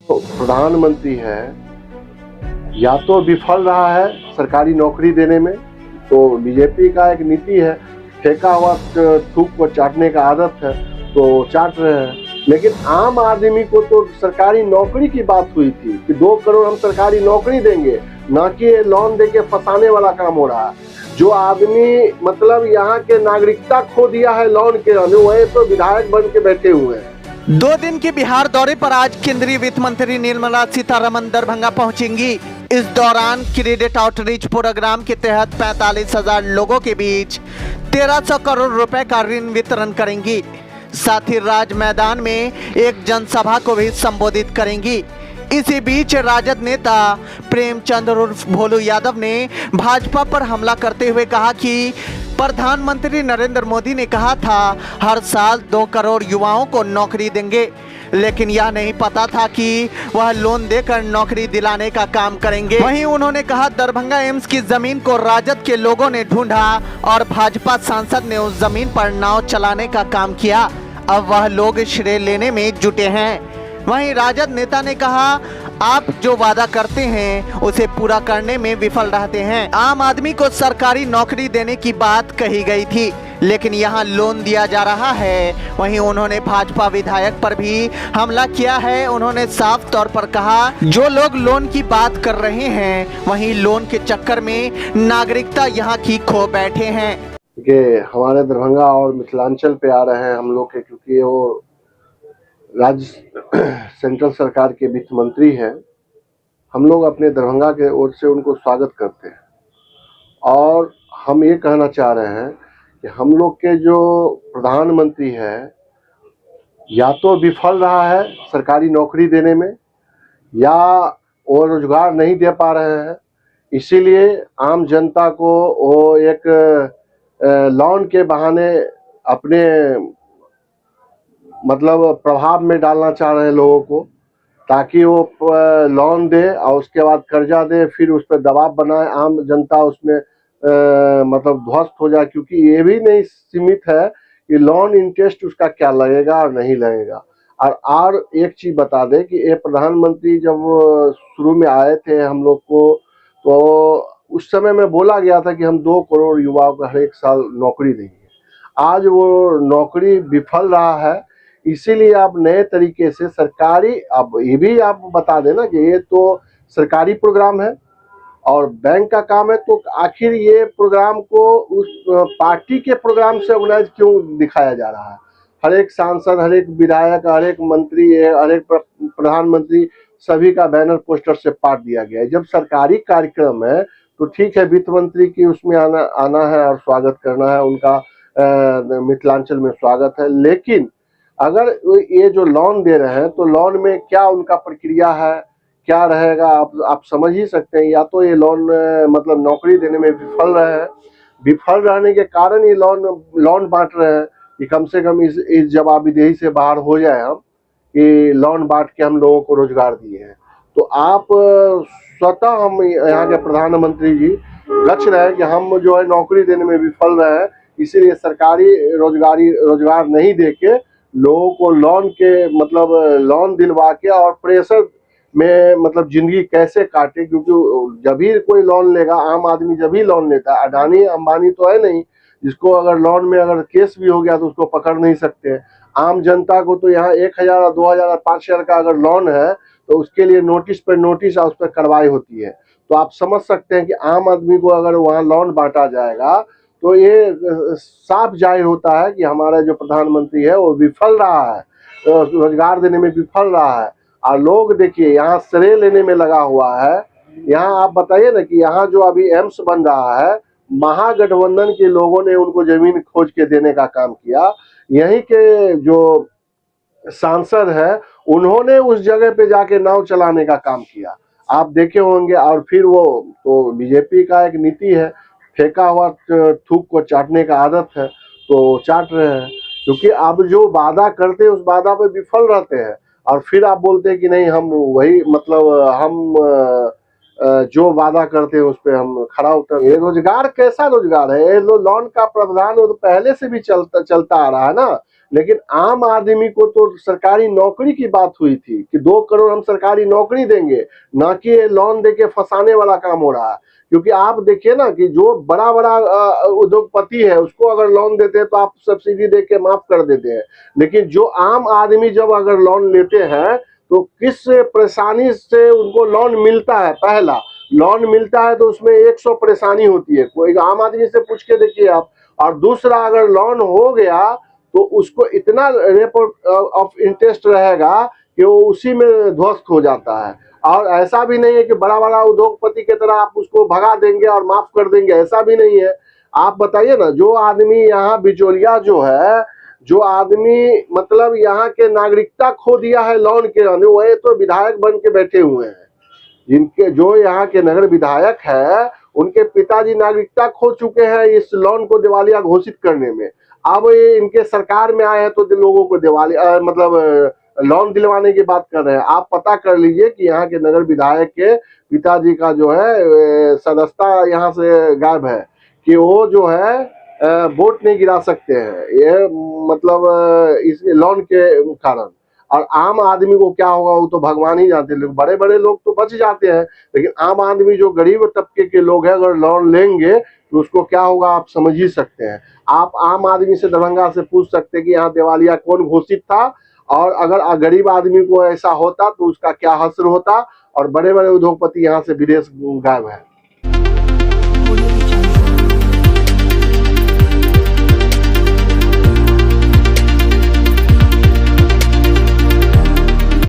तो प्रधानमंत्री है या तो विफल रहा है सरकारी नौकरी देने में, तो बीजेपी का एक नीति है फेंका हुआ थूक को चाटने का आदत है तो चाट रहे हैं। लेकिन आम आदमी को तो सरकारी नौकरी की बात हुई थी कि 2 करोड़ हम सरकारी नौकरी देंगे, ना कि लोन देके फंसाने वाला काम हो रहा है। जो आदमी मतलब यहाँ के नागरिकता खो दिया है लोन के, वही तो विधायक बन के बैठे हुए हैं। 2 दिन के बिहार दौरे पर आज केंद्रीय वित्त मंत्री निर्मला सीतारमण दरभंगा पहुंचेंगी। इस दौरान क्रेडिट आउटरीच प्रोग्राम के तहत 45,000 लोगों के बीच 1300 करोड़ रुपए का ऋण वितरण करेंगी। साथ ही राज मैदान में एक जनसभा को भी संबोधित करेंगी। इसी बीच राजद नेता प्रेमचंद उर्फ भोलू यादव ने भाजपा पर हमला करते हुए कहा कि प्रधानमंत्री नरेंद्र मोदी ने कहा था हर साल 2 करोड़ युवाओं को नौकरी देंगे, लेकिन यह नहीं पता था कि वह लोन देकर नौकरी दिलाने का काम करेंगे। वहीं उन्होंने कहा दरभंगा एम्स की जमीन को राजद के लोगों ने ढूंढा और भाजपा सांसद ने उस जमीन पर नाव चलाने का काम किया। अब वह लोग श्रेय लेने में जुटे हैं। वहीं राजद नेता ने कहा आप जो वादा करते हैं उसे पूरा करने में विफल रहते हैं। आम आदमी को सरकारी नौकरी देने की बात कही गई थी, लेकिन यहाँ लोन दिया जा रहा है। वहीं उन्होंने भाजपा विधायक पर भी हमला किया है। उन्होंने साफ तौर पर कहा जो लोग लोन की बात कर रहे हैं वहीं लोन के चक्कर में नागरिकता यहाँ की खो बैठे हैं। कि हमारे दरभंगा और मिथिलांचल पे आ रहे हैं हम लोग के, क्योंकि वो राज्य सेंट्रल सरकार के वित्त मंत्री हैं। हम लोग अपने दरभंगा के ओर से उनको स्वागत करते हैं और हम ये कहना चाह रहे हैं कि हम लोग के जो प्रधानमंत्री है या तो विफल रहा है सरकारी नौकरी देने में या वो रोजगार नहीं दे पा रहे हैं, इसीलिए आम जनता को वो एक लोन के बहाने अपने मतलब प्रभाव में डालना चाह रहे हैं लोगों को, ताकि वो लोन दे और उसके बाद कर्जा दे, फिर उस पर दबाव बनाए, आम जनता उसमें मतलब ध्वस्त हो जाए। क्योंकि ये भी नहीं सीमित है कि लोन इंटरेस्ट उसका क्या लगेगा और नहीं लगेगा। और एक चीज बता दें कि ये प्रधानमंत्री जब शुरू में आए थे हम लोग को, तो उस समय में बोला गया था कि हम 2 करोड़ युवाओं को हर एक साल नौकरी देंगे। आज वो नौकरी विफल रहा है, इसीलिए आप नए तरीके से सरकारी, अब ये भी आप बता देना कि ये तो सरकारी प्रोग्राम है और बैंक का काम है, तो आखिर ये प्रोग्राम को उस पार्टी के प्रोग्राम से ऑर्गेनाइज क्यों दिखाया जा रहा है। हर एक सांसद, हर एक विधायक, हर एक मंत्री, हर एक प्रधानमंत्री, सभी का बैनर पोस्टर से पाट दिया गया है। जब सरकारी कार्यक्रम है तो ठीक है, वित्त मंत्री की उसमें आना है और स्वागत करना है, उनका मिथिलांचल में स्वागत है। लेकिन अगर ये जो लोन दे रहे हैं तो लोन में क्या उनका प्रक्रिया है, क्या रहेगा, आप समझ ही सकते हैं। या तो ये लोन मतलब नौकरी देने में विफल रहे हैं, विफल रहने के कारण ये लोन बांट रहे हैं कि कम से कम इस जवाबदेही से बाहर हो जाए हम, कि लोन बांट के हम लोगों को रोजगार दिए हैं। तो आप स्वतः हम यहाँ के प्रधानमंत्री जी लक्ष्य रहे कि हम जो है नौकरी देने में विफल रहे हैं, इसीलिए सरकारी रोजगार नहीं देके लोगों को लोन के मतलब लोन दिलवा के और प्रेशर में मतलब जिंदगी कैसे काटे। क्योंकि जब भी कोई लोन लेगा, आम आदमी जब भी लोन लेता है, अडानी अंबानी तो है नहीं जिसको अगर लोन में अगर केस भी हो गया तो उसको पकड़ नहीं सकते। आम जनता को तो यहाँ 1,000, 2,000, 5,000 का अगर लोन है तो उसके लिए नोटिस पर नोटिस और उस पर कार्रवाई होती है। तो आप समझ सकते हैं कि आम आदमी को अगर वहाँ लोन बांटा जाएगा तो ये साफ जाहिर होता है कि हमारा जो प्रधानमंत्री है वो विफल रहा है, रोजगार देने में विफल रहा है। और लोग देखिए यहाँ श्रेय लेने में लगा हुआ है। यहाँ आप बताइए ना कि यहाँ जो अभी एम्स बन रहा है, महागठबंधन के लोगों ने उनको जमीन खोज के देने का काम किया। यहीं के जो सांसद है उन्होंने उस जगह पे जाके नाव चलाने का काम किया, आप देखे होंगे। और फिर वो तो बीजेपी का एक नीति है फेंका हुआ थूक को चाटने का आदत है तो चाट रहे हैं। क्योंकि अब जो वादा करते हैं उस वादा पे विफल रहते हैं और फिर आप बोलते हैं कि नहीं हम वही मतलब हम जो वादा करते हैं उस पे हम खरा उतर। ये रोजगार कैसा रोजगार है? ये लोन का प्रावधान तो पहले से भी चलता आ रहा है ना। लेकिन आम आदमी को तो सरकारी नौकरी की बात हुई थी कि 2 करोड़ हम सरकारी नौकरी देंगे, ना कि ये लोन देके फंसाने वाला काम हो रहा है। क्योंकि आप देखिए ना कि जो बड़ा बड़ा उद्योगपति है उसको अगर लोन देते हैं तो आप सब्सिडी दे के माफ कर देते हैं, लेकिन जो आम आदमी जब अगर लोन लेते हैं तो किस परेशानी से उनको लोन मिलता है। पहला लोन मिलता है तो उसमें 100 परेशानी होती है, कोई आम आदमी से पूछ के देखिए आप। और दूसरा, अगर लोन हो गया तो उसको इतना रेट ऑफ इंटरेस्ट रहेगा कि वो उसी में ध्वस्त हो जाता है। और ऐसा भी नहीं है कि बड़ा बड़ा उद्योगपति की तरह आप उसको भगा देंगे और माफ कर देंगे, ऐसा भी नहीं है। आप बताइए ना, जो आदमी यहाँ बिचौलिया जो है, जो आदमी मतलब यहाँ के नागरिकता खो दिया है लोन के, वही तो विधायक बन के बैठे हुए हैं। जिनके जो यहाँ के नगर विधायक है उनके पिताजी नागरिकता खो चुके हैं इस लोन को दिवालिया घोषित करने में। अब ये इनके सरकार में आए हैं तो लोगों को दिवालिया मतलब लोन दिलवाने की बात कर रहे हैं। आप पता कर लीजिए कि यहाँ के नगर विधायक के पिताजी का जो है सदस्यता यहाँ से गायब है, कि वो जो है वोट नहीं गिरा सकते हैं, ये मतलब इस लोन के कारण। और आम आदमी को क्या होगा वो तो भगवान ही जानते हैं। बड़े बड़े लोग तो बच जाते हैं, लेकिन आम आदमी जो गरीब तबके के लोग हैं अगर लोन लेंगे तो उसको क्या होगा आप समझ ही सकते हैं। आप आम आदमी से दरभंगा से पूछ सकते हैं कि यहाँ दिवालिया कौन घोषित था, और अगर गरीब आदमी को ऐसा होता तो उसका क्या हश्र होता। और बड़े बड़े उद्योगपति यहाँ से विदेश गायब है।